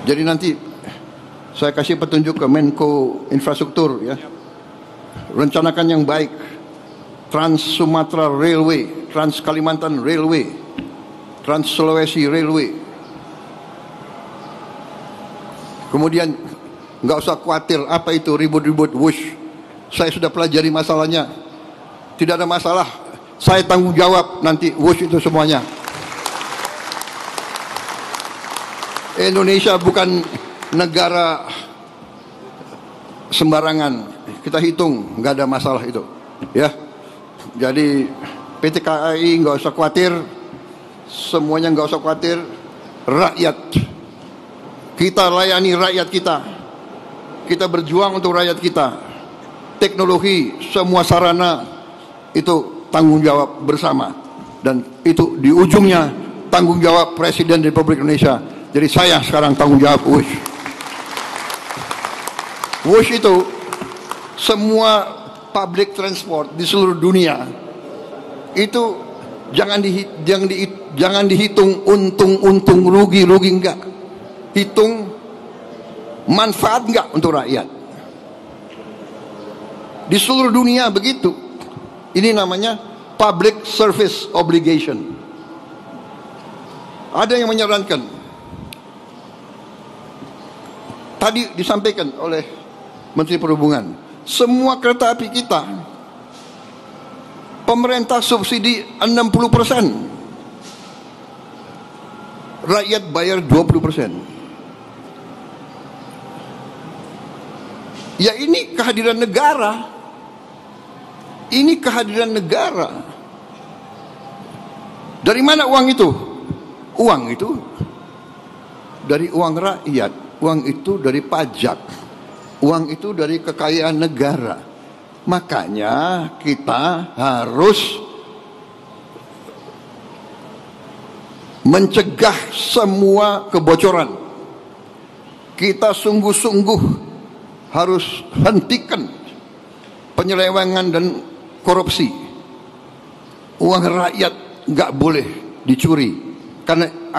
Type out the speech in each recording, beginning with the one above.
Jadi nanti saya kasih petunjuk ke Menko Infrastruktur ya. Rencanakan yang baik. Trans Sumatera Railway, Trans Kalimantan Railway, Trans Sulawesi Railway. Kemudian nggak usah khawatir apa itu ribut-ribut wush. Saya sudah pelajari masalahnya. Tidak ada masalah. Saya tanggung jawab nanti wush itu semuanya. Indonesia bukan negara sembarangan. Kita hitung, nggak ada masalah itu. Ya. Jadi PT KAI nggak usah khawatir. Semuanya nggak usah khawatir. Rakyat. Kita layani rakyat kita. Kita berjuang untuk rakyat kita. Teknologi, semua sarana itu tanggung jawab bersama. Dan itu di ujungnya tanggung jawab Presiden Republik Indonesia. Jadi saya sekarang tanggung jawab WUSH. WUSH itu semua public transport di seluruh dunia itu jangan dihitung untung rugi enggak. Hitung manfaat enggak untuk rakyat. Di seluruh dunia begitu. Ini namanya public service obligation. Ada yang menyarankan, tadi disampaikan oleh Menteri Perhubungan, semua kereta api kita pemerintah subsidi 60%, rakyat bayar 20%. Ya ini kehadiran negara. Ini kehadiran negara. Dari mana uang itu? Uang itu dari uang rakyat. Uang itu dari pajak. Uang itu dari kekayaan negara. Makanya kita harus mencegah semua kebocoran. Kita sungguh-sungguh harus hentikan penyelewengan dan korupsi. Uang rakyat nggak boleh dicuri, karena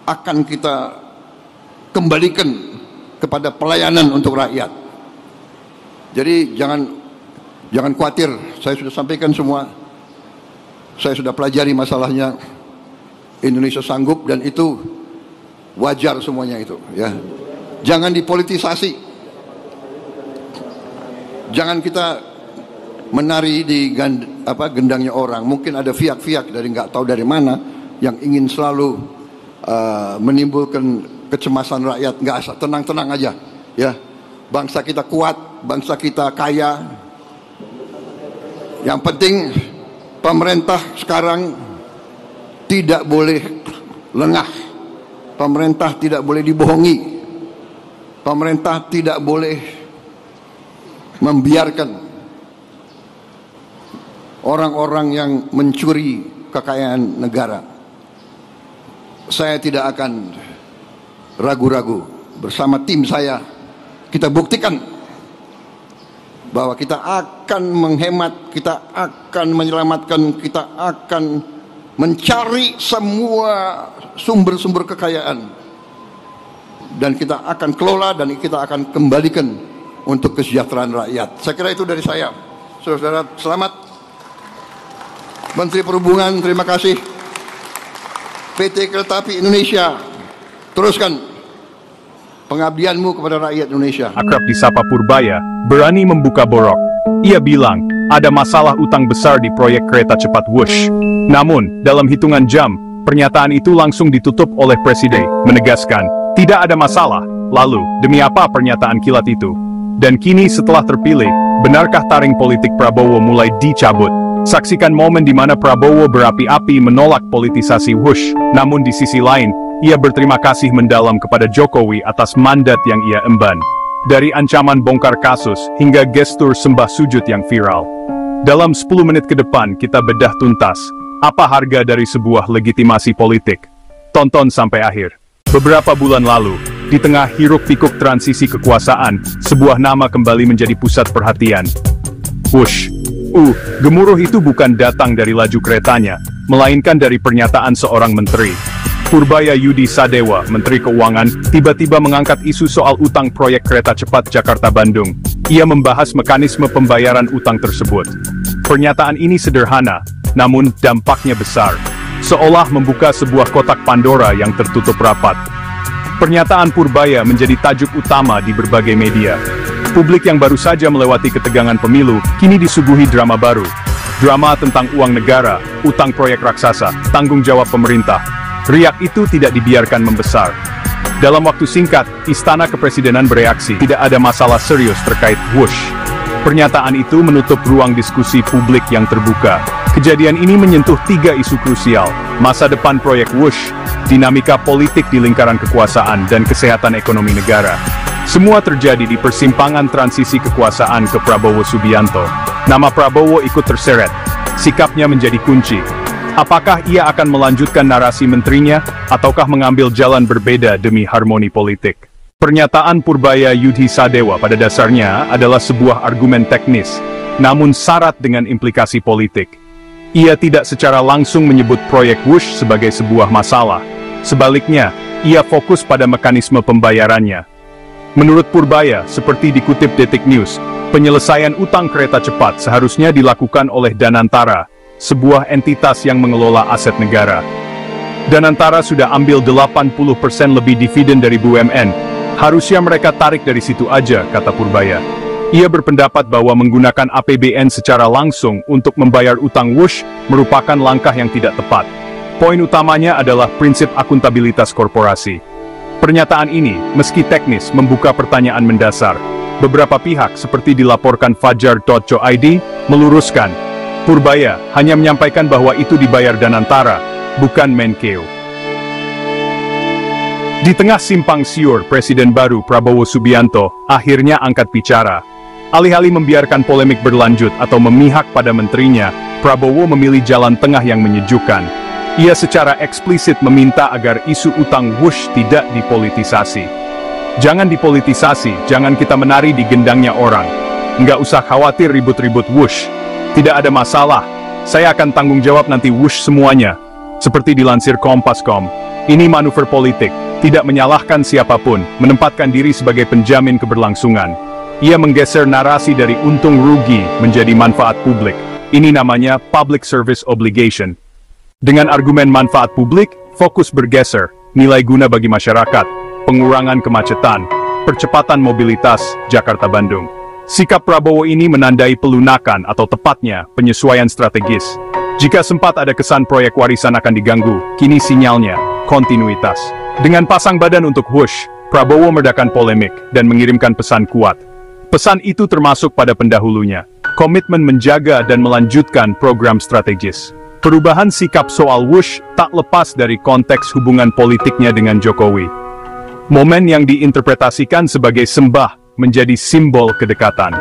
akan kita kembalikan kepada pelayanan untuk rakyat. Jadi jangan khawatir, saya sudah sampaikan semua. Saya sudah pelajari masalahnya. Indonesia sanggup dan itu wajar semuanya itu, ya. Jangan dipolitisasi. Jangan kita menari di gendangnya orang. Mungkin ada fiak-fiak dari nggak tahu dari mana yang ingin selalu menimbulkan kecemasan rakyat. Nggak asal, tenang-tenang aja, ya. Bangsa kita kuat, bangsa kita kaya. Yang penting pemerintah sekarang tidak boleh lengah. Pemerintah tidak boleh dibohongi. Pemerintah tidak boleh membiarkan orang-orang yang mencuri kekayaan negara. Saya tidak akan ragu-ragu. Bersama tim saya, kita buktikan bahwa kita akan menghemat, kita akan menyelamatkan, kita akan mencari semua sumber-sumber kekayaan. Dan kita akan kelola dan kita akan kembalikan untuk kesejahteraan rakyat. Saya kira itu dari saya. Saudara-saudara, selamat. Menteri Perhubungan, terima kasih. PT Kereta Api Indonesia, teruskan pengabdianmu kepada rakyat Indonesia. Akrab disapa Purbaya, berani membuka borok. Ia bilang, ada masalah utang besar di proyek kereta cepat WUSH. Namun, dalam hitungan jam, pernyataan itu langsung ditutup oleh Presiden, menegaskan, tidak ada masalah. Lalu, demi apa pernyataan kilat itu? Dan kini setelah terpilih, benarkah taring politik Prabowo mulai dicabut? Saksikan momen di mana Prabowo berapi-api menolak politisasi WUSH. Namun di sisi lain, ia berterima kasih mendalam kepada Jokowi atas mandat yang ia emban. Dari ancaman bongkar kasus, hingga gestur sembah sujud yang viral. Dalam 10 menit ke depan kita bedah tuntas, apa harga dari sebuah legitimasi politik? Tonton sampai akhir. Beberapa bulan lalu, di tengah hiruk-pikuk transisi kekuasaan, sebuah nama kembali menjadi pusat perhatian. WUSH. Gemuruh itu bukan datang dari laju keretanya, melainkan dari pernyataan seorang menteri. Purbaya Yudi Sadewa, Menteri Keuangan, tiba-tiba mengangkat isu soal utang proyek kereta cepat Jakarta-Bandung. Ia membahas mekanisme pembayaran utang tersebut. Pernyataan ini sederhana, namun dampaknya besar. Seolah membuka sebuah kotak Pandora yang tertutup rapat. Pernyataan Purbaya menjadi tajuk utama di berbagai media. Publik yang baru saja melewati ketegangan pemilu, kini disuguhi drama baru. Drama tentang uang negara, utang proyek raksasa, tanggung jawab pemerintah. Riak itu tidak dibiarkan membesar. Dalam waktu singkat, Istana Kepresidenan bereaksi, tidak ada masalah serius terkait Wush. Pernyataan itu menutup ruang diskusi publik yang terbuka. Kejadian ini menyentuh 3 isu krusial: masa depan proyek Wush, dinamika politik di lingkaran kekuasaan, dan kesehatan ekonomi negara. Semua terjadi di persimpangan transisi kekuasaan ke Prabowo Subianto. Nama Prabowo ikut terseret. Sikapnya menjadi kunci. Apakah ia akan melanjutkan narasi menterinya, ataukah mengambil jalan berbeda demi harmoni politik? Pernyataan Purbaya Yudi Sadewa pada dasarnya adalah sebuah argumen teknis, namun syarat dengan implikasi politik. Ia tidak secara langsung menyebut proyek Wush sebagai sebuah masalah. Sebaliknya, ia fokus pada mekanisme pembayarannya. Menurut Purbaya, seperti dikutip Detik News, penyelesaian utang kereta cepat seharusnya dilakukan oleh Danantara, sebuah entitas yang mengelola aset negara. Danantara sudah ambil 80% lebih dividen dari BUMN. Harusnya mereka tarik dari situ aja, kata Purbaya. Ia berpendapat bahwa menggunakan APBN secara langsung untuk membayar utang Wush merupakan langkah yang tidak tepat. Poin utamanya adalah prinsip akuntabilitas korporasi. Pernyataan ini, meski teknis, membuka pertanyaan mendasar. Beberapa pihak, seperti dilaporkan Fajar.co.id, meluruskan, Purbaya hanya menyampaikan bahwa itu dibayar Danantara, bukan Menkeu. Di tengah simpang siur Presiden baru Prabowo Subianto akhirnya angkat bicara. Alih-alih membiarkan polemik berlanjut atau memihak pada menterinya, Prabowo memilih jalan tengah yang menyejukkan. Ia secara eksplisit meminta agar isu utang Wush tidak dipolitisasi. Jangan dipolitisasi, jangan kita menari di gendangnya orang. Nggak usah khawatir ribut-ribut Wush. Tidak ada masalah, saya akan tanggung jawab nanti Wush semuanya. Seperti dilansir Kompas.com, ini manuver politik, tidak menyalahkan siapapun, menempatkan diri sebagai penjamin keberlangsungan. Ia menggeser narasi dari untung rugi menjadi manfaat publik. Ini namanya public service obligation. Dengan argumen manfaat publik, fokus bergeser, nilai guna bagi masyarakat, pengurangan kemacetan, percepatan mobilitas Jakarta-Bandung. Sikap Prabowo ini menandai pelunakan atau tepatnya penyesuaian strategis. Jika sempat ada kesan proyek warisan akan diganggu, kini sinyalnya kontinuitas. Dengan pasang badan untuk Wush, Prabowo meredakan polemik dan mengirimkan pesan kuat. Pesan itu termasuk pada pendahulunya, komitmen menjaga dan melanjutkan program strategis. Perubahan sikap soal Wush tak lepas dari konteks hubungan politiknya dengan Jokowi. Momen yang diinterpretasikan sebagai sembah menjadi simbol kedekatan.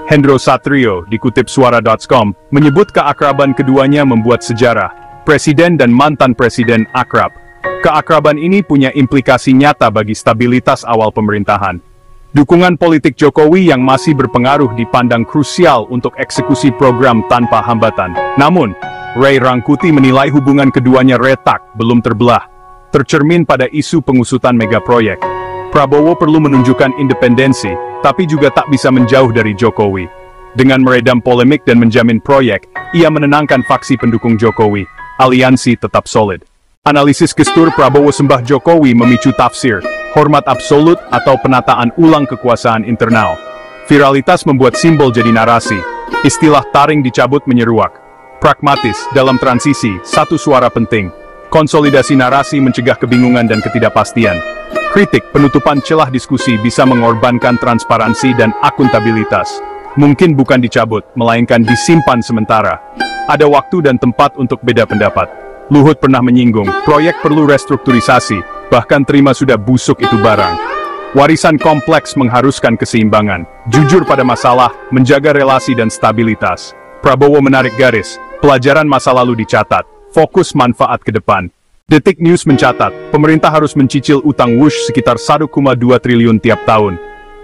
Hendro Satrio, dikutip Suara.com, menyebut keakraban keduanya membuat sejarah. Presiden dan mantan presiden akrab. Keakraban ini punya implikasi nyata bagi stabilitas awal pemerintahan. Dukungan politik Jokowi yang masih berpengaruh dipandang krusial untuk eksekusi program tanpa hambatan. Namun, Ray Rangkuti menilai hubungan keduanya retak, belum terbelah. Tercermin pada isu pengusutan megaproyek. Prabowo perlu menunjukkan independensi, tapi juga tak bisa menjauh dari Jokowi. Dengan meredam polemik dan menjamin proyek, ia menenangkan faksi pendukung Jokowi. Aliansi tetap solid. Analisis gestur Prabowo sembah Jokowi memicu tafsir, hormat absolut atau penataan ulang kekuasaan internal. Viralitas membuat simbol jadi narasi. Istilah taring dicabut menyeruak. Pragmatis, dalam transisi, satu suara penting. Konsolidasi narasi mencegah kebingungan dan ketidakpastian. Kritik, penutupan celah diskusi bisa mengorbankan transparansi dan akuntabilitas. Mungkin bukan dicabut, melainkan disimpan sementara. Ada waktu dan tempat untuk beda pendapat. Luhut pernah menyinggung, proyek perlu restrukturisasi, bahkan terima sudah busuk itu barang. Warisan kompleks mengharuskan keseimbangan, jujur pada masalah, menjaga relasi dan stabilitas. Prabowo menarik garis, pelajaran masa lalu dicatat, fokus manfaat ke depan. Detik News mencatat, pemerintah harus mencicil utang Wush sekitar 1,2 triliun tiap tahun.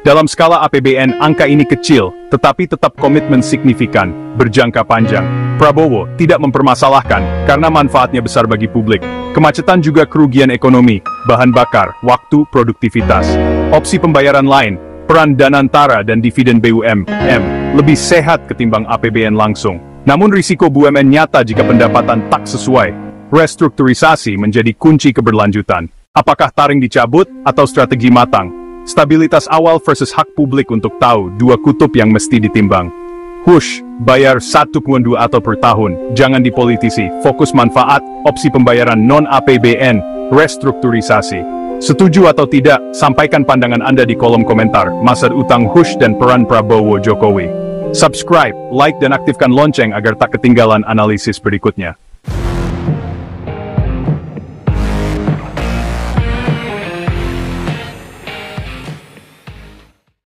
Dalam skala APBN, angka ini kecil, tetapi tetap komitmen signifikan, berjangka panjang. Prabowo tidak mempermasalahkan karena manfaatnya besar bagi publik. Kemacetan juga kerugian ekonomi, bahan bakar, waktu, produktivitas. Opsi pembayaran lain, peran Danantara dan dividen BUMN, lebih sehat ketimbang APBN langsung. Namun risiko BUMN nyata jika pendapatan tak sesuai. Restrukturisasi menjadi kunci keberlanjutan. Apakah taring dicabut atau strategi matang? Stabilitas awal versus hak publik untuk tahu dua kutub yang mesti ditimbang. Hush, bayar 1,2 atau per tahun, jangan dipolitisi, fokus manfaat, opsi pembayaran non-APBN, restrukturisasi. Setuju atau tidak, sampaikan pandangan Anda di kolom komentar, masa utang Hush dan peran Prabowo Jokowi. Subscribe, like dan aktifkan lonceng agar tak ketinggalan analisis berikutnya.